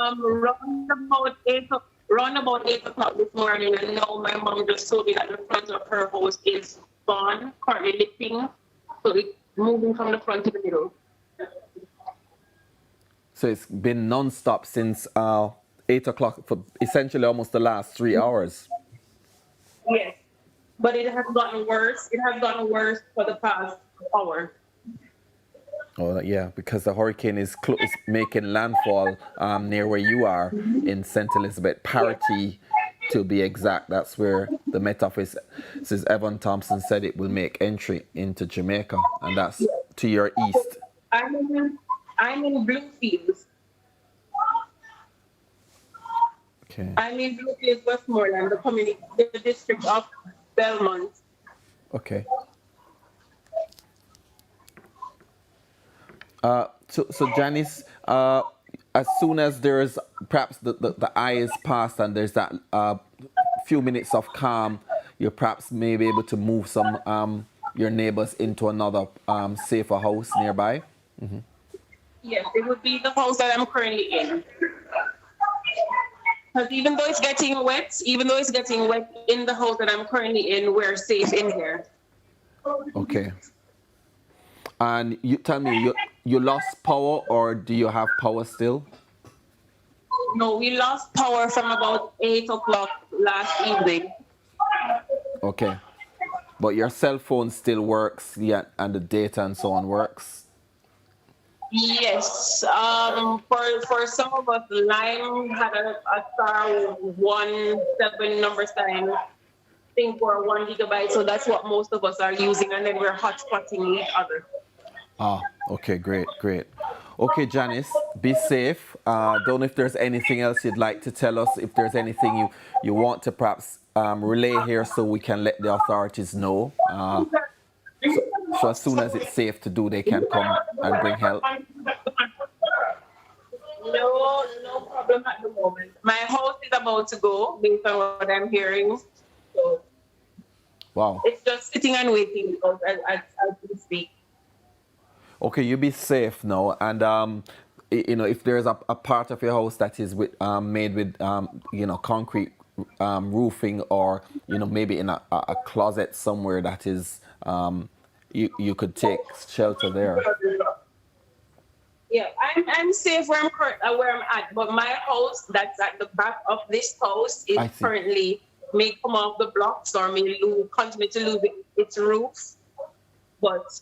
Round about 8 o'clock this morning, and now my mom just told me that the front of her house is gone, currently lifting, so it's moving from the front to the middle. So it's been non-stop since 8 o'clock for essentially almost the last 3 hours. Yes, but it has gotten worse. It has gotten worse for the past hour. Oh yeah, because the hurricane is making landfall near where you are in St. Elizabeth, Yes. Parity to be exact. That's where the Met Office says Evan Thompson said it will make entry into Jamaica, and that's Yes. to your east. I'm in, I'm in Bluefields. Okay, I'm in Bluefields, Westmoreland, the district of Belmont. okay. So Janice, as soon as there's perhaps the eye is past and there's that few minutes of calm, you perhaps may be able to move some your neighbors into another safer house nearby. Yes, it would be the house that I'm currently in. Because even though it's getting wet in the house that I'm currently in, we're safe in here. Okay. And you tell me, you lost power or do you have power still? No, we lost power from about 8 o'clock last evening. Okay. But your cell phone still works, yeah, and the data and so on works. Yes. For some of us, Lime had a star 17 number sign thing for 1 gigabyte, so that's what most of us are using, and then we're hotspotting each other. Ah, okay, great, great. Okay, Janice, be safe. Don't know if there's anything else you'd like to tell us, if there's anything you want to perhaps relay here so we can let the authorities know. So as soon as it's safe to do, they can come and bring help. No problem at the moment. My house is about to go, based on what I'm hearing. So Wow. it's just sitting and waiting as we speak. Okay, you be safe now, and if there's a part of your house that is made with concrete roofing, or maybe in a closet somewhere that is you could take shelter there. Yeah, I'm safe where I'm at, but my house that's at the back of this house is I see. currently may come off the blocks or continue to lose its roof, but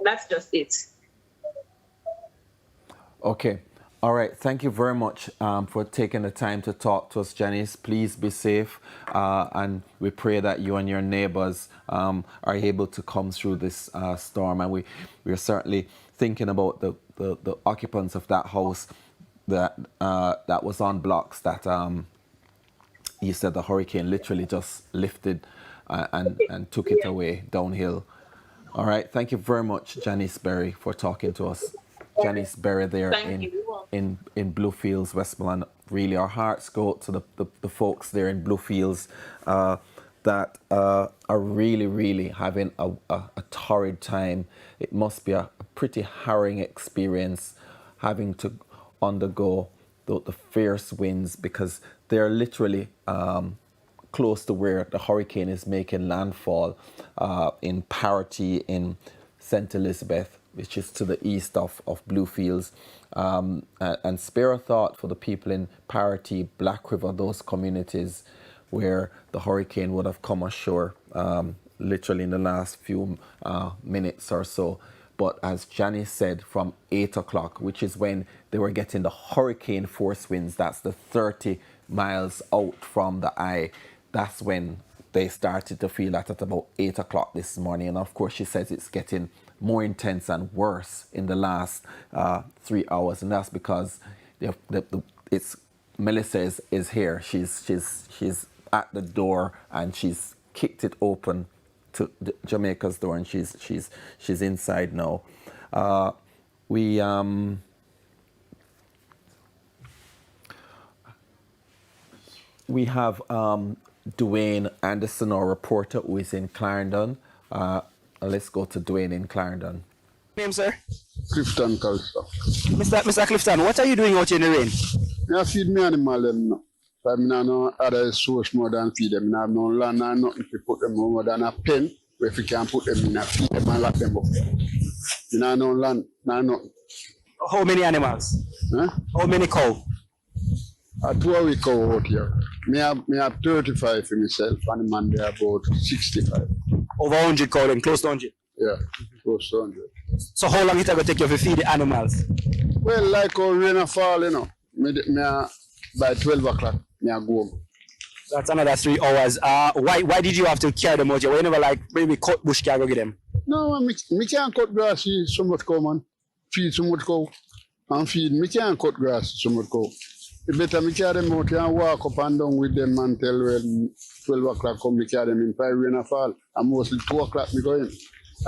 that's just it. Okay. All right. Thank you very much for taking the time to talk to us, Janice. Please be safe. And we pray that you and your neighbors are able to come through this storm. And we're certainly thinking about the occupants of that house that was on blocks that you said the hurricane literally just lifted and took it away downhill. All right. Thank you very much, Janice Berry, for talking to us. Janice Berry there Thank you. in Bluefields, Westmoreland. Really, our hearts go out to the folks there in Bluefields that are really, really having a torrid time. It must be a pretty harrowing experience having to undergo the fierce winds, because they're literally close to where the hurricane is making landfall in Parity in St. Elizabeth, which is to the east of Bluefields. And spare a thought for the people in Parity, Black River, those communities where the hurricane would have come ashore literally in the last few minutes or so. But as Janice said, from 8 o'clock, which is when they were getting the hurricane force winds, that's the 30 miles out from the eye, that's when they started to feel that at about 8 o'clock this morning. And of course, she says it's getting more intense and worse in the last 3 hours. And that's because it's Melissa is here. She's at the door and she's kicked it open to Jamaica's door, and she's inside now. We have Dwayne Anderson, our reporter, who is in Clarendon. Let's go to Dwayne in Clarendon. Name, sir? Clifton culture. Mr. Clifton, what are you doing out in the rain? I feed me animal them no. But I no other source more than feed them. I have no land and nothing to put them more than a pen where if you can put them in a feed them and lock them up. No land, nothing. How many animals? Huh? How many cow? A 2 week cow out here. Me have 35 for myself and the man there about 65. Over 100 cow, then close to 100. Yeah, close to 100. So how long it going to take you to feed the animals? Well, like how rain a fall, you know. By 12 o'clock, me a go home. That's another 3 hours. Why did you have to carry them out here? Why you never like maybe cut bush can go get them? No, me can't cut grass, see so much cow, man. Feed so much cow. And feed, me can't cut grass so much cow. It better me carry them out here and walk up and down with them until when 12 o'clock come, me carry them in 5 rain a fall. And mostly 2 o'clock me go in.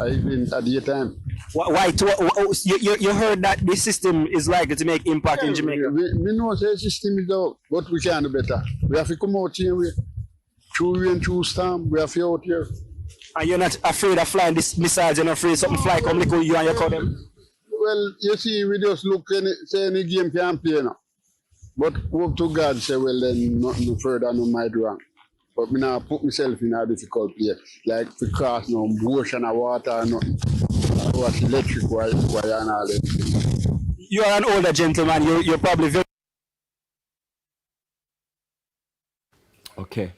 Even at the time. Why? You heard that this system is likely to make impact in Jamaica? We know the system is out, but we can do better. We have to come out here through rain, through storm. We have to out here. And you're not afraid of flying this missiles, you're not afraid something fly come lick you and you call them? Well, you see, we just look say any game can play now. But hope to God say, well then nothing further no might wrong. But me now put myself in a difficult place. Like to cross no ocean or water or nothing. Or electric wire and all that. You are an older gentleman, you're probably very... Okay.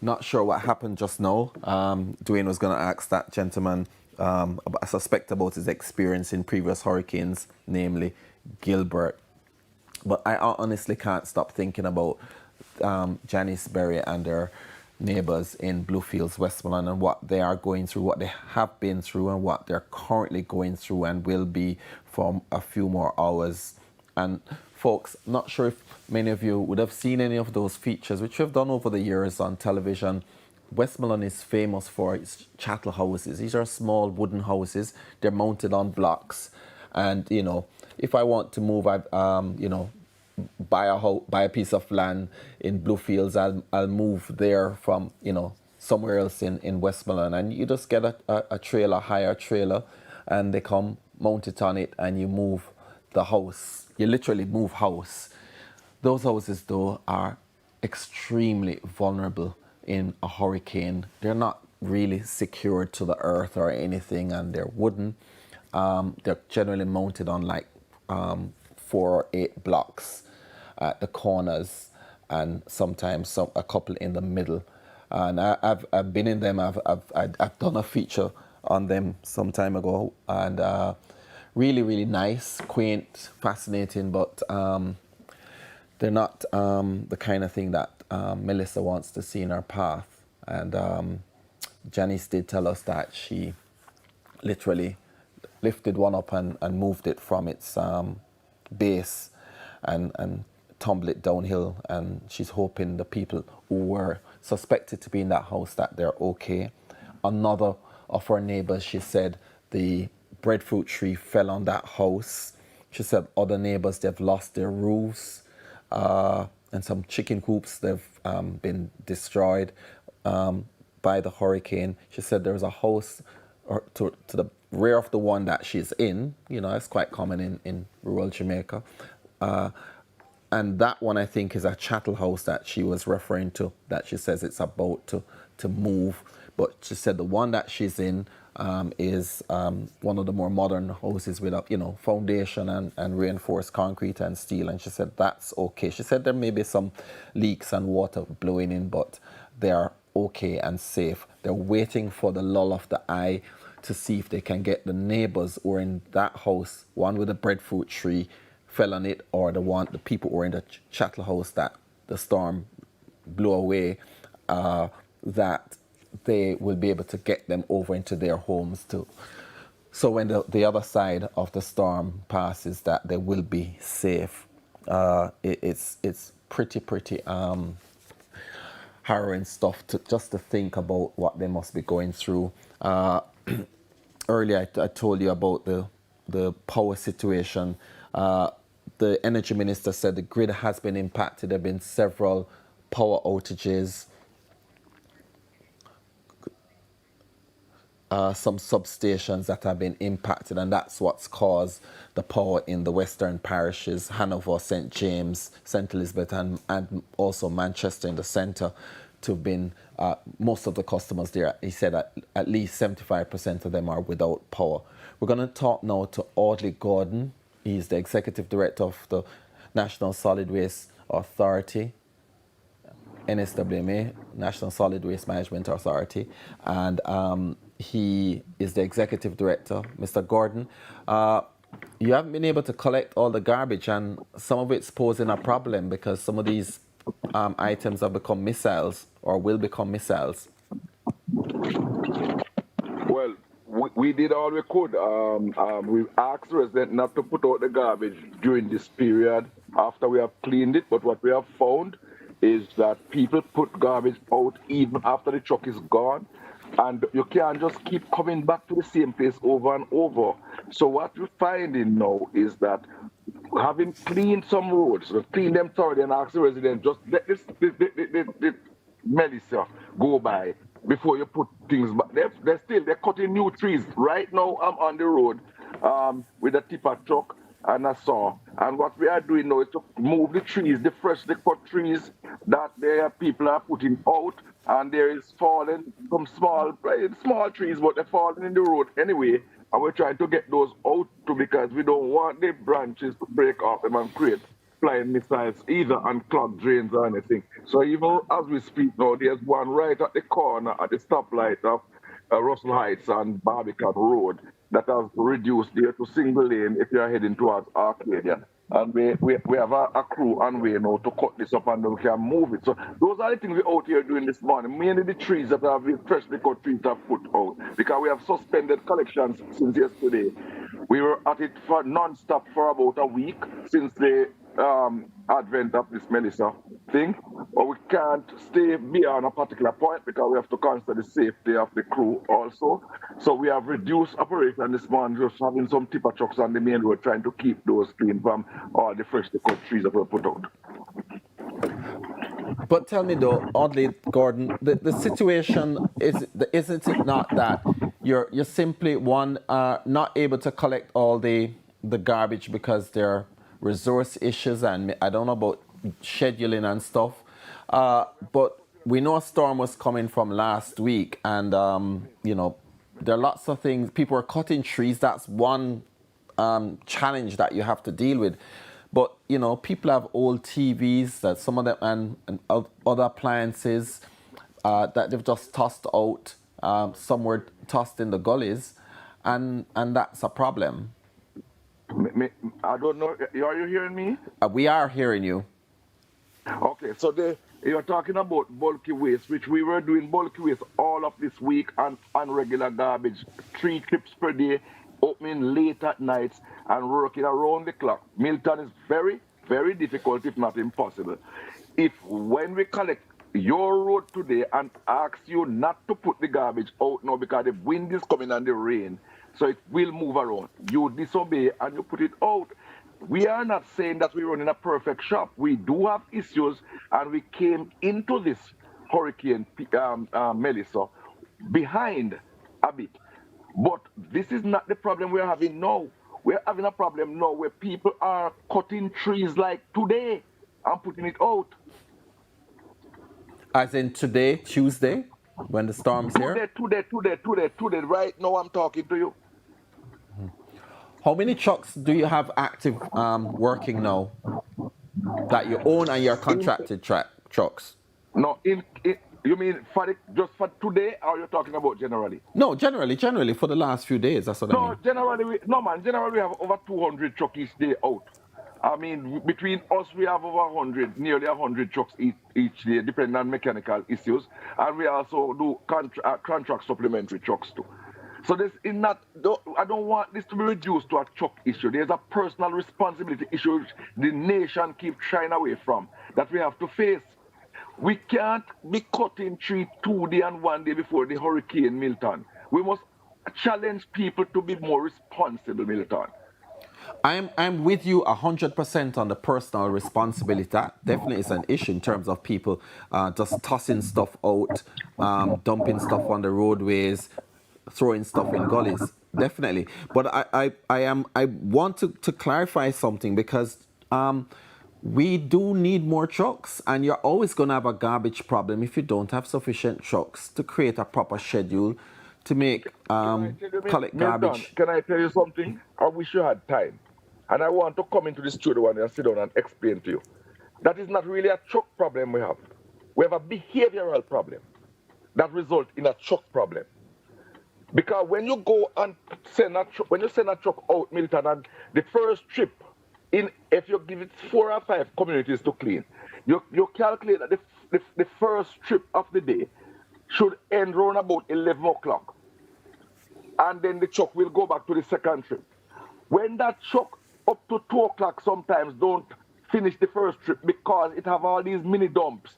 Not sure what happened just now. Dwayne was going to ask that gentleman, I suspect about his experience in previous hurricanes, namely Gilbert. But I honestly can't stop thinking about Janice Berry and their neighbours in Bluefields, Westmoreland, and what they are going through, what they have been through, and what they're currently going through and will be for a few more hours. And folks, not sure if many of you would have seen any of those features, which we've done over the years on television. Westmoreland is famous for its chattel houses. These are small wooden houses. They're mounted on blocks. And, you know, if I want to move, buy a piece of land in Bluefields, I'll move there from, somewhere else in Westmoreland. And you just get a trailer, hire a trailer, and they come, mount it on it, and you move the house. You literally move house. Those houses, though, are extremely vulnerable in a hurricane. They're not really secured to the earth or anything, and they're wooden. They're generally mounted on like 4 or 8 blocks at the corners, and sometimes a couple in the middle. And I've been in them. I've done a feature on them some time ago, and really, really nice, quaint, fascinating, but they're not the kind of thing that Melissa wants to see in her path. And Janice did tell us that she literally lifted one up and moved it from its base and tumbled it downhill. And she's hoping the people who were suspected to be in that house, that they're okay. Another of her neighbors, she said the breadfruit tree fell on that house. She said other neighbors, they've lost their roofs, and some chicken coops, they've been destroyed by the hurricane. She said there was a house to the rear of the one that she's in. It's quite common in rural Jamaica. And that one, I think, is a chattel house that she was referring to, that she says it's about to move. But she said the one that she's in is one of the more modern houses with a foundation and reinforced concrete and steel. And she said that's okay. She said there may be some leaks and water blowing in, but they are okay and safe. They're waiting for the lull of the eye to see if they can get the neighbors who are in that house, one with a breadfruit tree fell on it, or the people who are in the chattel house that the storm blew away, that they will be able to get them over into their homes too. So when the other side of the storm passes, that they will be safe. It's pretty harrowing stuff just to think about what they must be going through. Earlier I told you about the power situation. The energy minister said the grid has been impacted. There have been several power outages. some substations that have been impacted, and that's what's caused the power in the western parishes, Hanover, St. James, St. Elizabeth, and also Manchester in the centre, to have been, most of the customers there, he said at least 75% of them are without power. We're going to talk now to Audley Gordon. He's the Executive Director of the National Solid Waste Authority, NSWMA, National Solid Waste Management Authority, and he is the Executive Director. Mr. Gordon, you haven't been able to collect all the garbage, and some of it's posing a problem because some of these items have become missiles or will become missiles. Well, we did all we could. We asked residents not to put out the garbage during this period after we have cleaned it, but what we have found is that people put garbage out even after the truck is gone, and you can't just keep coming back to the same place over and over. So what we're finding now is that having cleaned some roads, clean them thoroughly and ask the residents, just let this Melissa go by before you put things back. They're cutting new trees. Right now I'm on the road with a tipper truck and a saw. And what we are doing now is to move the trees, the freshly cut trees that people are putting out, and there is falling some small trees, but they're falling in the road anyway. And we're trying to get those out too, because we don't want the branches to break off them and create flying missiles either, and clog drains or anything. So even as we speak now, there's one right at the corner at the stoplight of Russell Heights and Barbican Road that has reduced there to single lane if you're heading towards Arcadia. And we have a crew on way now to cut this up, and we can move it. So those are the things we're out here doing this morning. Mainly the trees that have been freshly cut trees have put out, because we have suspended collections since yesterday. We were at it for non-stop for about a week since the advent of this Melissa thing, but we can't stay beyond a particular point because we have to consider the safety of the crew also. So we have reduced operation this morning, just having some tipper trucks on the main road trying to keep those clean from all the freshly cut trees that were put out. But tell me though, Audley Gordon, the situation isn't it not that you're simply not able to collect all the garbage because there are resource issues, and I don't know about scheduling and stuff, but we know a storm was coming from last week, and there are lots of things. People are cutting trees. That's one challenge that you have to deal with. But people have old TVs that some of them and other appliances that they've just tossed out. Some were tossed in the gullies, and that's a problem. I don't know. Are you hearing me? We are hearing you. Okay, so you're talking about bulky waste, which we were doing bulky waste all of this week and regular garbage, 3 trips per day, opening late at nights and working around the clock. Milton is very, very difficult, if not impossible. When we collect your road today and ask you not to put the garbage out now because the wind is coming and the rain, so it will move around, you disobey and you put it out. We are not saying that we're running a perfect shop. We do have issues, and we came into this hurricane, Melissa, behind a bit. But this is not the problem we're having now. We're having a problem now where people are cutting trees like today and putting it out. As in today, Tuesday, when the storm's here? Today, right now I'm talking to you. How many trucks do you have active working now that you own and your contracted trucks? No, you mean just for today, or you're talking about generally? No, generally for the last few days. That's what I mean. Generally we have over 200 trucks each day out. I mean, between us, we have over 100, nearly 100 trucks each day, depending on mechanical issues. And we also do contract supplementary trucks too. So I don't want this to be reduced to a truck issue. There's a personal responsibility issue which the nation keeps shying away from, that we have to face. We can't be cutting trees 2 days and 1 day before the hurricane, Milton. We must challenge people to be more responsible, Milton. I'm with you 100% on the personal responsibility. That definitely is an issue in terms of people just tossing stuff out, dumping stuff on the roadways, throwing stuff in gullies, definitely. But I want to clarify something because we do need more trucks, and you're always going to have a garbage problem if you don't have sufficient trucks to create a proper schedule to make collect Milton, garbage. can I tell you something? I wish you had time. And I want to come into the studio and sit down and explain to you. That is not really a truck problem we have. We have a behavioral problem that results in a truck problem. Because when you go and send a truck, when you send a truck out, Milton, and the first trip, if you give it 4 or 5 communities to clean, you calculate that the first trip of the day should end around about 11 o'clock. And then the truck will go back to the second trip. When that truck up to 2 o'clock sometimes don't finish the first trip because it have all these mini dumps.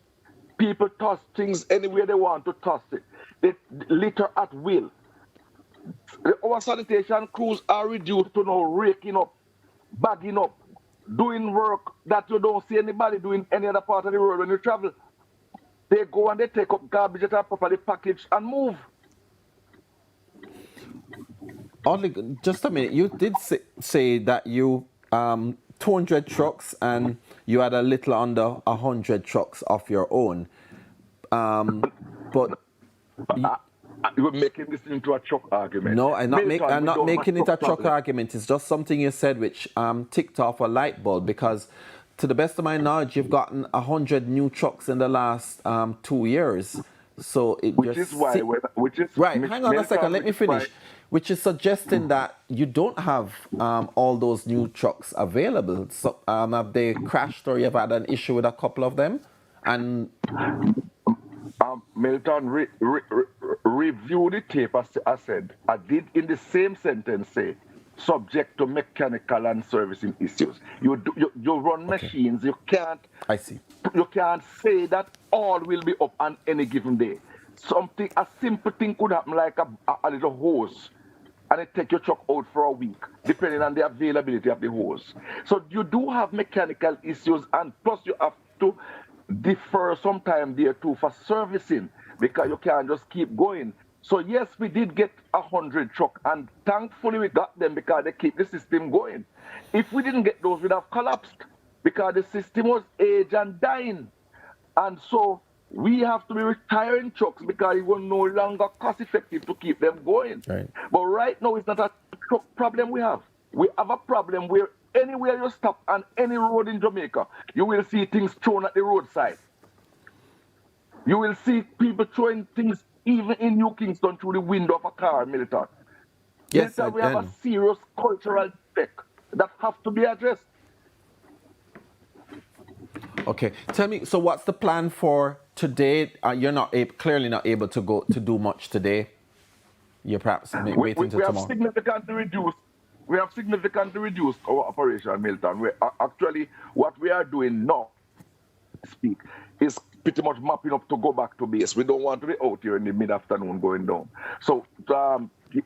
People toss things anywhere they want to toss it. They litter at will. Our sanitation crews are reduced to now raking up, bagging up, doing work that you don't see anybody doing any other part of the road when you travel. They go and they take up garbage that are properly packaged and move. Only just a minute. You did say that you 200 trucks and you had a little under 100 trucks of your own. But you're making this into a truck argument. no, I'm not making it a truck argument. It's just something you said which ticked off a light bulb because, to the best of my knowledge, you've gotten 100 new trucks in the last 2 years. So it which is right. Hang on a second. Let me finish. Which is suggesting that you don't have all those new trucks available. So have they crashed or you've had an issue with a couple of them? And Milton, review the tape. I said I did in the same sentence say subject to mechanical and servicing issues. You run machines. You can't. I see. You can't say that all will be up on any given day. A simple thing could happen like a little hose, and it take your truck out for a week, depending on the availability of the hose. So you do have mechanical issues, and plus you have to defer some time there too for servicing, because you can't just keep going. So yes, we did get 100 trucks, and thankfully we got them because they keep the system going. If we didn't get those, we'd have collapsed because the system was aged and dying. And so we have to be retiring trucks because it was no longer cost effective to keep them going. Right. But right now, it's not a truck problem we have. We have a problem where anywhere you stop on any road in Jamaica, you will see things thrown at the roadside. You will see people throwing things even in New Kingston through the window of a car, Milton. Yes, we have a serious cultural defect that have to be addressed. Okay, tell me. So, what's the plan for today? You're clearly not able to go to do much today. You're perhaps waiting till tomorrow. We have significantly reduced our operation, Milton. Actually, what we are doing now, is pretty much mapping up to go back to base. We don't want to be out here in the mid-afternoon going down. So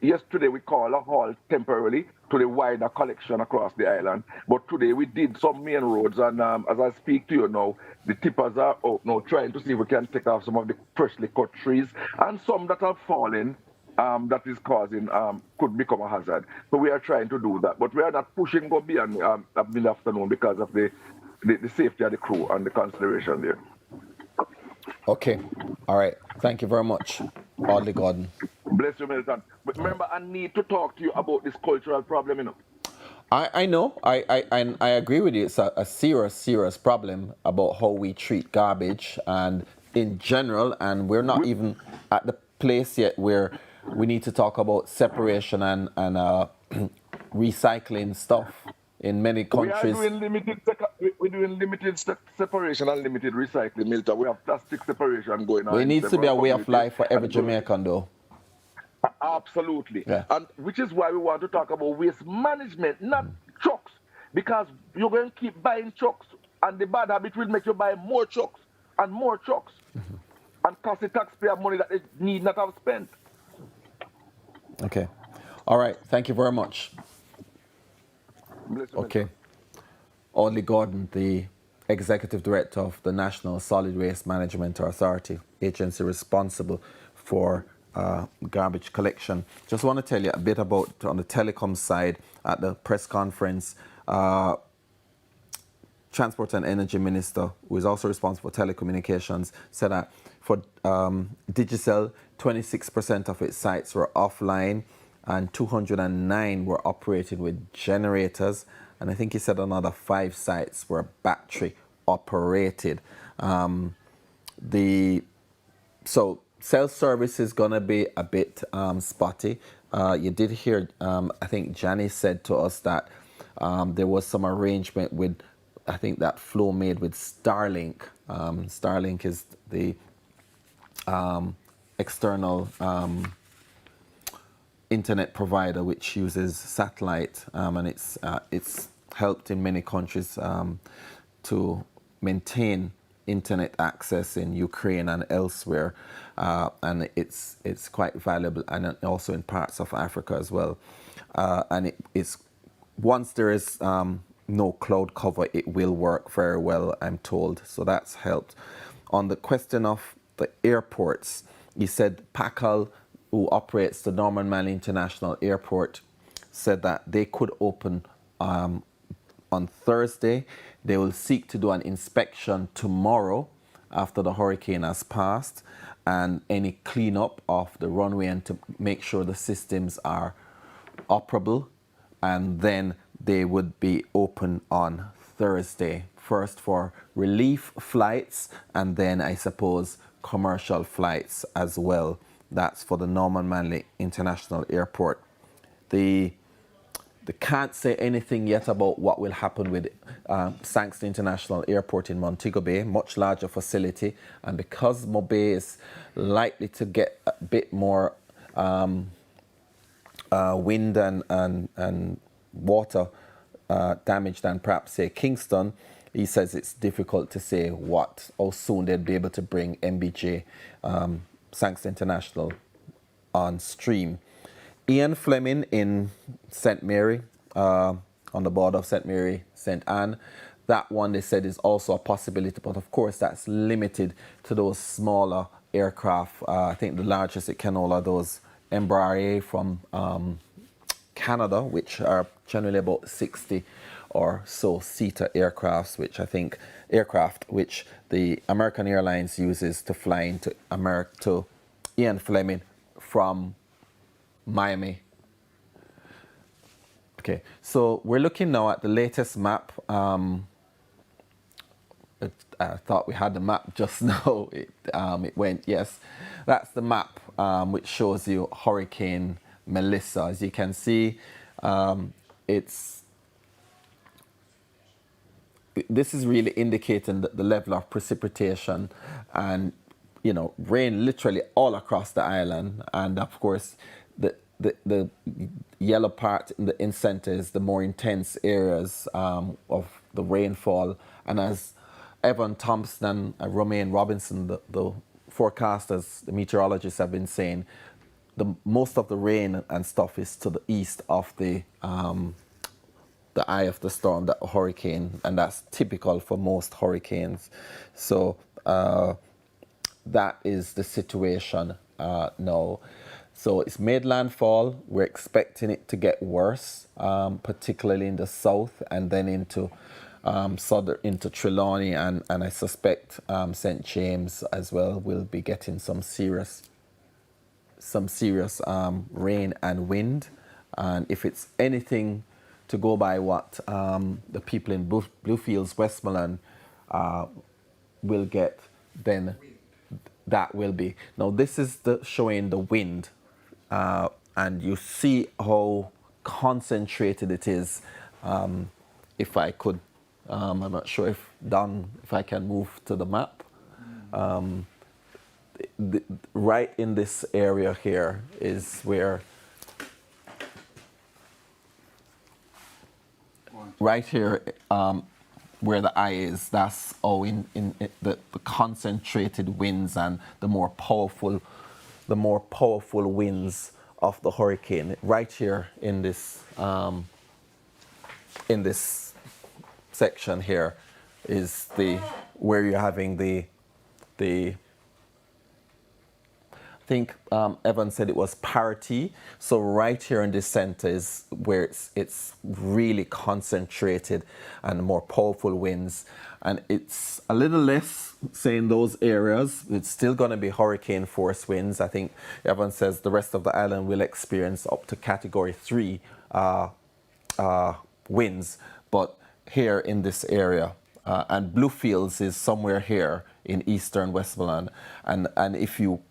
yesterday we called a halt temporarily to the wider collection across the island. But today we did some main roads, and as I speak to you now, the tippers are out now trying to see if we can take off some of the freshly cut trees, and some that are falling that is causing could become a hazard. So we are trying to do that. But we are not pushing go beyond mid-afternoon because of the safety of the crew and the consideration there. Okay. All right. Thank you very much, Audley Gordon. Bless you, Milton. But remember, I need to talk to you about this cultural problem, you know. I know. I agree with you. It's a serious problem about how we treat garbage and in general, and we're not even at the place yet where we need to talk about separation and recycling stuff. In many countries, we're doing limited separation and limited recycling, Milton. We have plastic separation going on. It needs to be a way of life for every Jamaican, though. Absolutely. Yeah. And which is why we want to talk about waste management, not trucks. Because you're going to keep buying trucks, and the bad habit will make you buy more trucks and more trucks, and cost the taxpayer money that they need not have spent. Okay. All right. Thank you very much. Okay. Audley Gordon, the Executive Director of the National Solid Waste Management Authority, agency responsible for garbage collection. Just want to tell you a bit about on the telecom side at the press conference. Transport and Energy Minister, who is also responsible for telecommunications, said that for Digicel, 26% of its sites were offline and 209 were operated with generators. And I think he said another 5 sites were battery operated. So self-service is going to be a bit spotty. You did hear, I think Janice said to us that there was some arrangement with, I think that Flow made with Starlink. Starlink is the external internet provider which uses satellite, and it's helped in many countries to maintain internet access in Ukraine and elsewhere, and it's quite valuable, and also in parts of Africa as well. And it's once there is no cloud cover, it will work very well, I'm told. So that's helped. On the question of the airports, he said PACAL, who operates the Norman Manley International Airport, said that they could open on Thursday. They will seek to do an inspection tomorrow after the hurricane has passed, and any cleanup of the runway and to make sure the systems are operable, and then they would be open on Thursday, first for relief flights and then I suppose commercial flights as well. That's for the Norman Manley International Airport. They can't say anything yet about what will happen with Sankster International Airport in Montego Bay, much larger facility, and because Mobe is likely to get a bit more wind and water damage than perhaps say Kingston, he says it's difficult to say how soon they'll be able to bring MBJ Sankster International on stream. Ian Fleming in St. Mary, on the border of St. Mary, St. Anne, that one they said is also a possibility, but of course that's limited to those smaller aircraft. I think the largest it can hold are those Embraer from Canada, which are generally about 60 or so seater aircrafts, which the American Airlines uses to fly into to Ian Fleming from Miami. Okay, so we're looking now at the latest map. I thought we had the map just now. It went, yes. That's the map which shows you Hurricane Melissa. As you can see, this is really indicating the level of precipitation and, rain literally all across the island. And of course, the yellow part in center is the more intense areas of the rainfall. And as Evan Thompson and Romaine Robinson, the forecasters, the meteorologists have been saying, most of the rain and stuff is to the east of the eye of the storm, the hurricane, and that's typical for most hurricanes. So that is the situation now. So it's made landfall. We're expecting it to get worse, particularly in the south, and then into into Trelawney, and I suspect St. James as well will be getting some serious rain and wind. And if it's anything to go by what the people in Bluefields, Westmoreland will get, then that will be. Now this is showing the wind, and you see how concentrated it is. If I could, I'm not sure if I can move to the map. Right in this area here is where, right here, where the eye is, that's owing in the concentrated winds and the more powerful winds of the hurricane. Right here in this section here is where you're having the think Evan said it was parity. So right here in the center is where it's really concentrated and more powerful winds. And it's a little less, say, in those areas. It's still going to be hurricane force winds. I think Evan says the rest of the island will experience up to category 3 winds. But here in this area, and Bluefields is somewhere here in eastern Westmoreland. And if you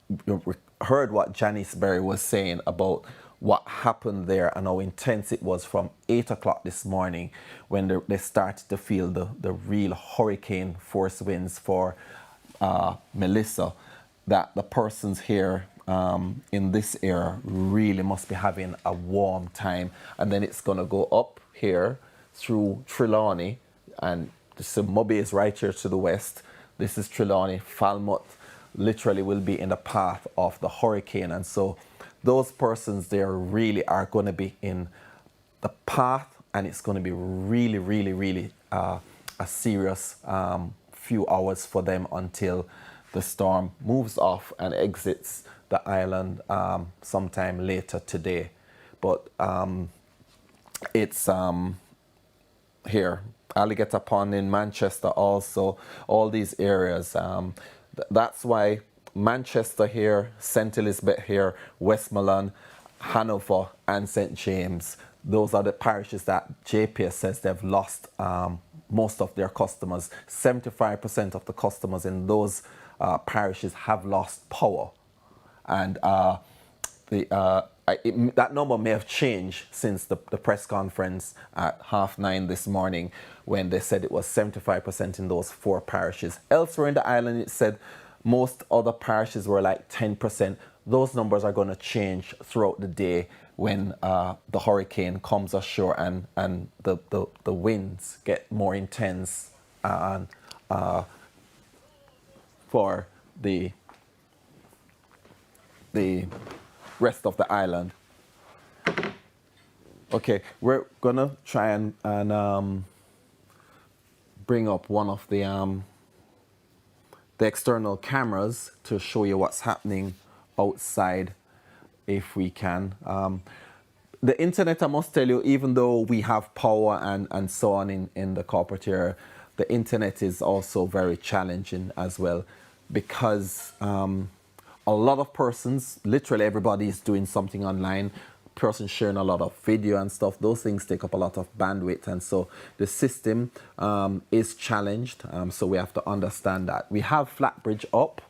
heard what Janice Berry was saying about what happened there and how intense it was from 8 o'clock this morning when they started to feel the real hurricane force winds for Melissa, that the persons here in this area really must be having a warm time. And then it's going to go up here through Trelawney, and so Mobay is right here to the west. This is Trelawney. Falmouth literally will be in the path of the hurricane. And so those persons there really are going to be in the path, and it's going to be really, really, really a serious few hours for them until the storm moves off and exits the island sometime later today. But it's here. Alligator Pond in Manchester also, all these areas. That's why Manchester here, St. Elizabeth here, Westmoreland, Hanover and St. James, those are the parishes that JPS says they've lost most of their customers. 75% of the customers in those parishes have lost power. And that number may have changed since the press conference at 9:30 this morning, when they said it was 75% in those 4 parishes. Elsewhere in the island, it said most other parishes were like 10%. Those numbers are going to change throughout the day when the hurricane comes ashore and the winds get more intense and for the rest of the island. Okay, we're gonna try and bring up one of the external cameras to show you what's happening outside, if we can. The internet, I must tell you, even though we have power and so on in the corporate area, the internet is also very challenging as well, because a lot of persons, literally everybody is doing something online, person sharing a lot of video and stuff. Those things take up a lot of bandwidth, and so the system is challenged. So we have to understand that. We have Flatbridge up.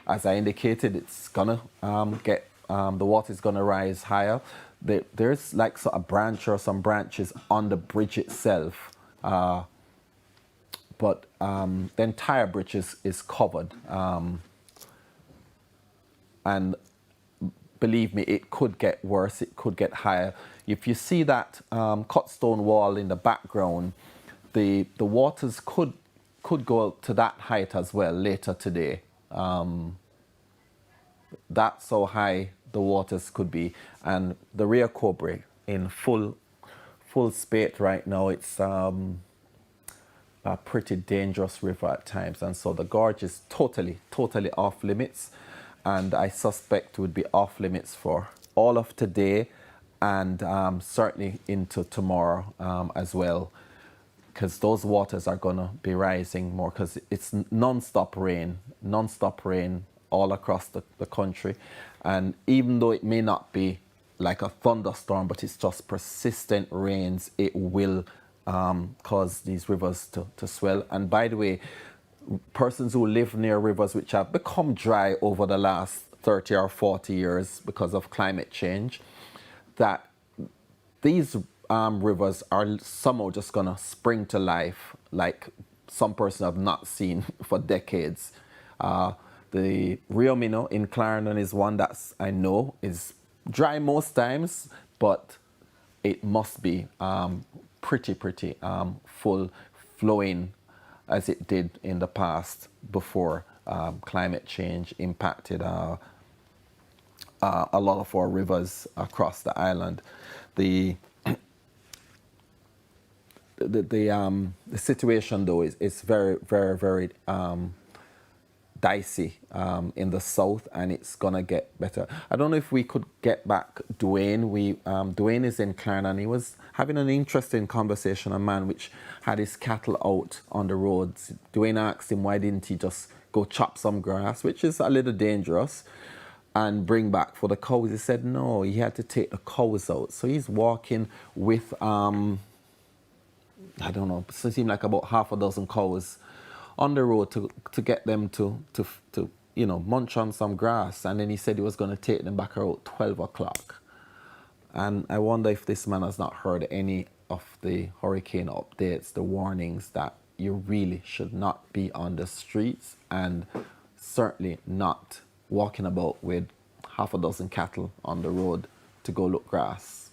As I indicated, it's gonna the water is gonna rise higher. There's like a branch or some branches on the bridge itself, but the entire bridge is covered. And believe me, it could get worse, it could get higher. If you see that cut stone wall in the background, the waters could go to that height as well later today. That's how high the waters could be. And the Rio Cobre in full spate right now, it's a pretty dangerous river at times. And so the gorge is totally off limits. And I suspect would be off limits for all of today and certainly into tomorrow as well, because those waters are going to be rising more, because it's non-stop rain all across the country. And even though it may not be like a thunderstorm, but it's just persistent rains, it will cause these rivers to swell. And by the way, persons who live near rivers which have become dry over the last 30 or 40 years because of climate change, that these rivers are somehow just gonna spring to life like some person have not seen for decades. The Rio Minho in Clarendon is one that I know is dry most times, but it must be pretty full flowing as it did in the past before climate change impacted a lot of our rivers across the island. The situation though is very dicey in the south, and it's gonna get better. I don't know if we could get back Dwayne. Dwayne is in Clarendon, and he was having an interesting conversation. A man which had his cattle out on the roads. Dwayne asked him why didn't he just go chop some grass, which is a little dangerous, and bring back for the cows. He said no, he had to take the cows out. So he's walking with I don't know, it seemed like about half a dozen cows on the road to get them to munch on some grass. And then he said he was going to take them back around 12 o'clock. And I wonder if this man has not heard any of the hurricane updates, the warnings that you really should not be on the streets, and certainly not walking about with half a dozen cattle on the road to go look grass.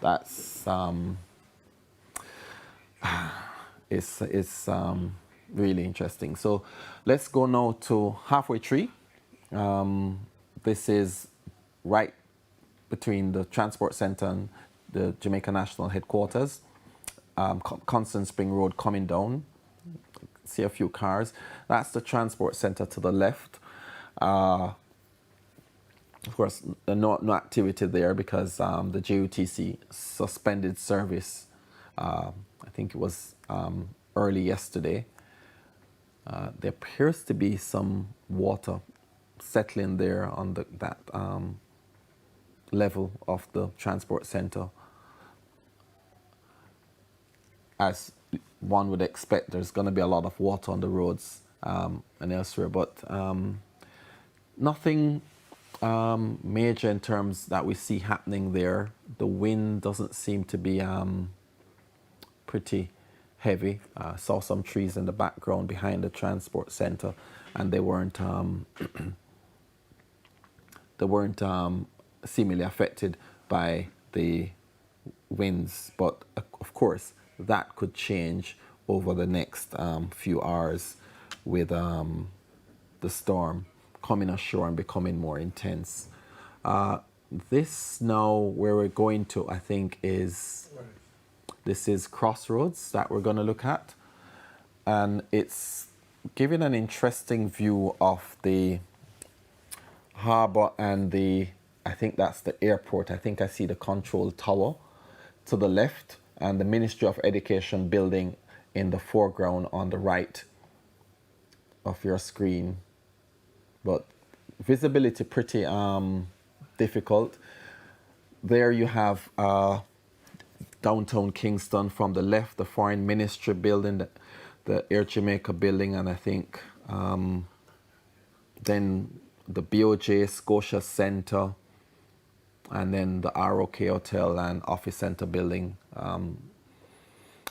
That's it's really interesting. So let's go now to Halfway Tree. This is right between the transport center and the Jamaica National Headquarters. Constant Spring Road coming down. See a few cars. That's the transport center to the left. Of course, no activity there because the JUTC suspended service. I think it was early yesterday. There appears to be some water settling there on that level of the transport center. As one would expect, there's going to be a lot of water on the roads and elsewhere, but nothing major in terms that we see happening there. The wind doesn't seem to be pretty heavy. Saw some trees in the background behind the transport center, and they weren't seemingly affected by the winds. But of course, that could change over the next few hours with the storm coming ashore and becoming more intense. This now where we're going to, I think, this is Crossroads that we're going to look at. And it's giving an interesting view of the harbor and I think that's the airport. I think I see the control tower to the left and the Ministry of Education building in the foreground on the right of your screen. But visibility pretty difficult. There you have downtown Kingston from the left, the Foreign Ministry building, the Air Jamaica building, and I think then the BOJ Scotia Centre, and then the ROK Hotel and Office Centre building.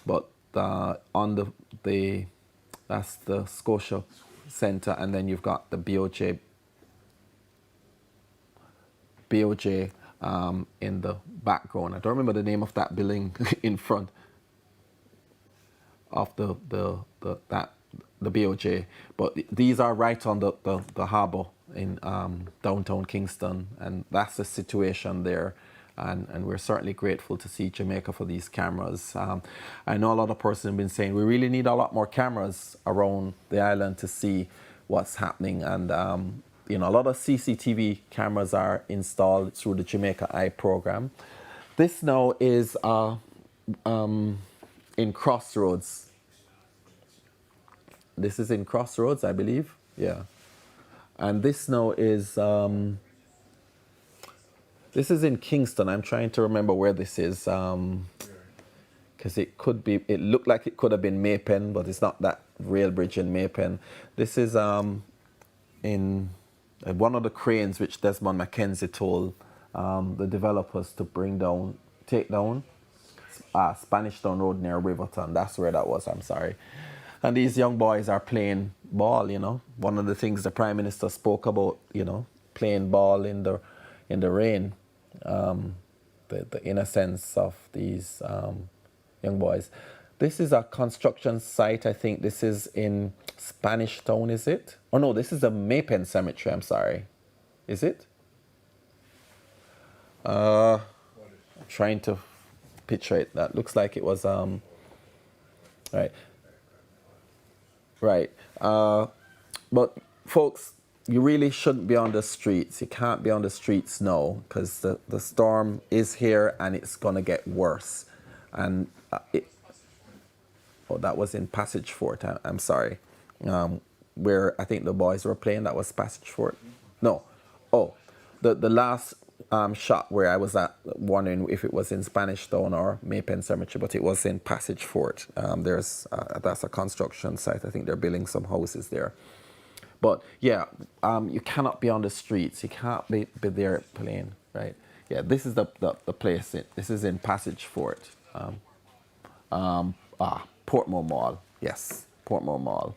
But on the that's the Scotia Centre, and then you've got the BOJ in the background. I don't remember the name of that building in front of the BOJ, but these are right on the harbour in downtown Kingston, and that's the situation there. And we're certainly grateful to see Jamaica for these cameras. I know a lot of persons have been saying we really need a lot more cameras around the island to see what's happening, and a lot of CCTV cameras are installed through the Jamaica Eye program. This now is in Crossroads. This is in Crossroads, I believe. Yeah. And this now is this is in Kingston. I'm trying to remember where this is, because it looked like it could have been Maypen, but it's not that rail bridge in Maypen. This is in one of the cranes which Desmond Mackenzie told the developers to take down Spanish Town Road near Riverton. That's where that was, I'm sorry. And these young boys are playing ball, One of the things the Prime Minister spoke about, playing ball in the rain. The innocence of these young boys. This is a construction site. I think this is in Spanish Town, is it? Oh no, this is the Maypen Cemetery, I'm sorry. Is it? I'm trying to picture it. That looks like it was right. But folks, you really shouldn't be on the streets. You can't be on the streets now because the storm is here and it's going to get worse. And oh, that was in Passage Fort. I'm sorry. Where I think the boys were playing, that was Passage Fort. No. Oh, the last shot where I was at, wondering if it was in Spanish Town or Maypen Cemetery, but it was in Passage Fort. That's a construction site. I think they're building some houses there. But yeah, you cannot be on the streets. You can't be there playing, right? Yeah, this is the place. This is in Passage Fort. Portmore Mall. Yes, Portmore Mall.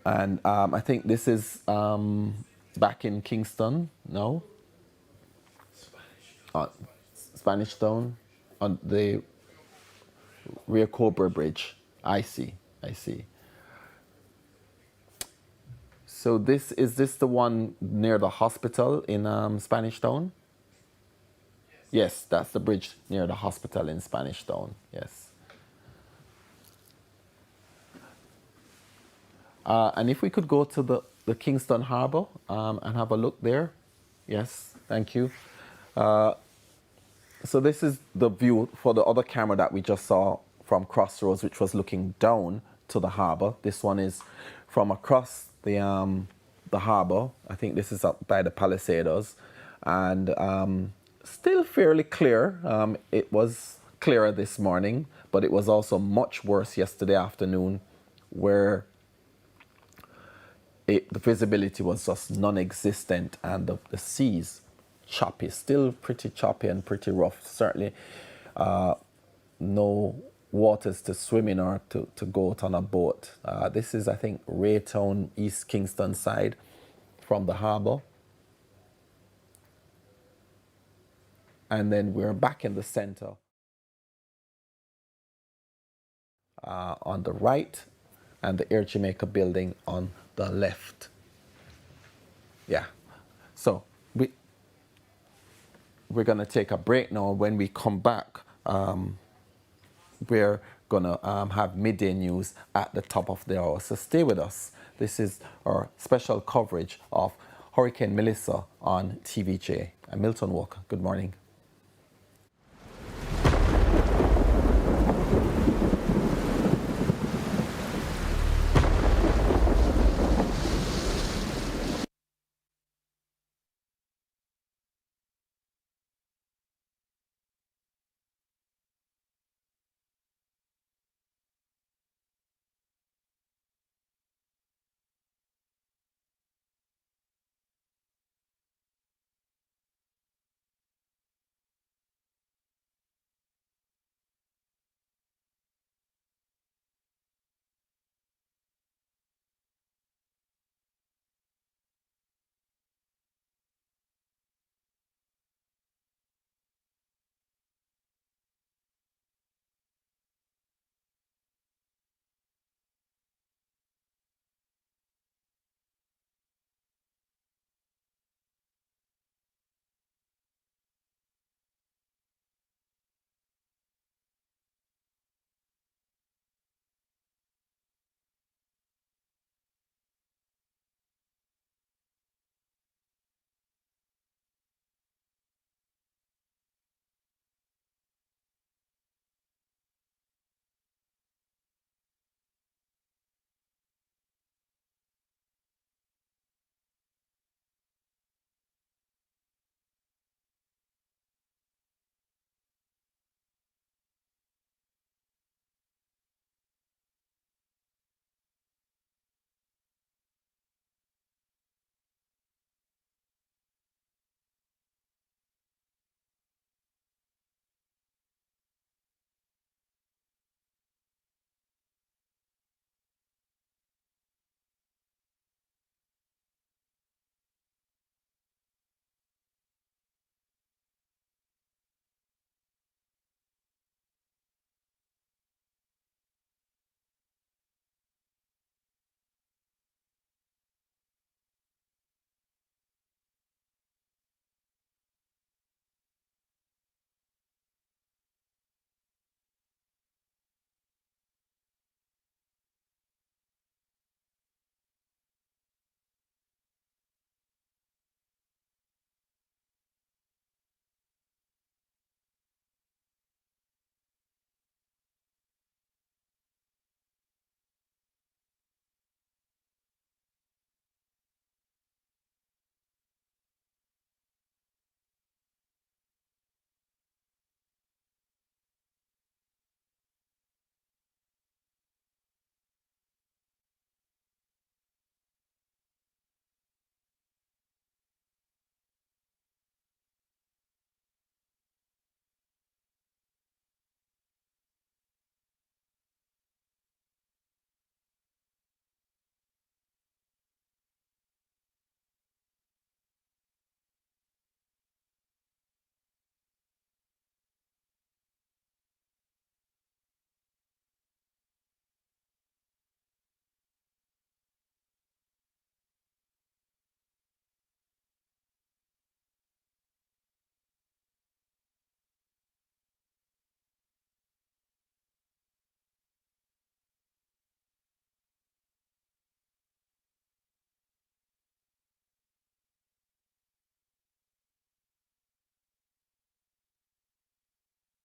And I think this is back in Kingston. No? Spanish Town on the Rear Cobra Bridge. I see. So is this the one near the hospital in Spanish Town? Yes, that's the bridge near the hospital in Spanish Town. Yes. And if we could go to the Kingston Harbour and have a look there. Yes, thank you. So this is the view for the other camera that we just saw from Crossroads, which was looking down to the harbour. This one is from across the harbour. I think this is up by the Palisadoes, and still fairly clear. It was clearer this morning, but it was also much worse yesterday afternoon, where the visibility was just non-existent, and the seas choppy, still pretty choppy and pretty rough. Certainly no waters to swim in or to go out on a boat. This is, I think, Raytown, East Kingston side from the harbour. And then we're back in the centre on the right, and the Air Jamaica building on the left. Yeah, so we're going to take a break now. When we come back, we're going to have midday news at the top of the hour. So stay with us. This is our special coverage of Hurricane Melissa on TVJ. I'm Milton Walker. Good morning.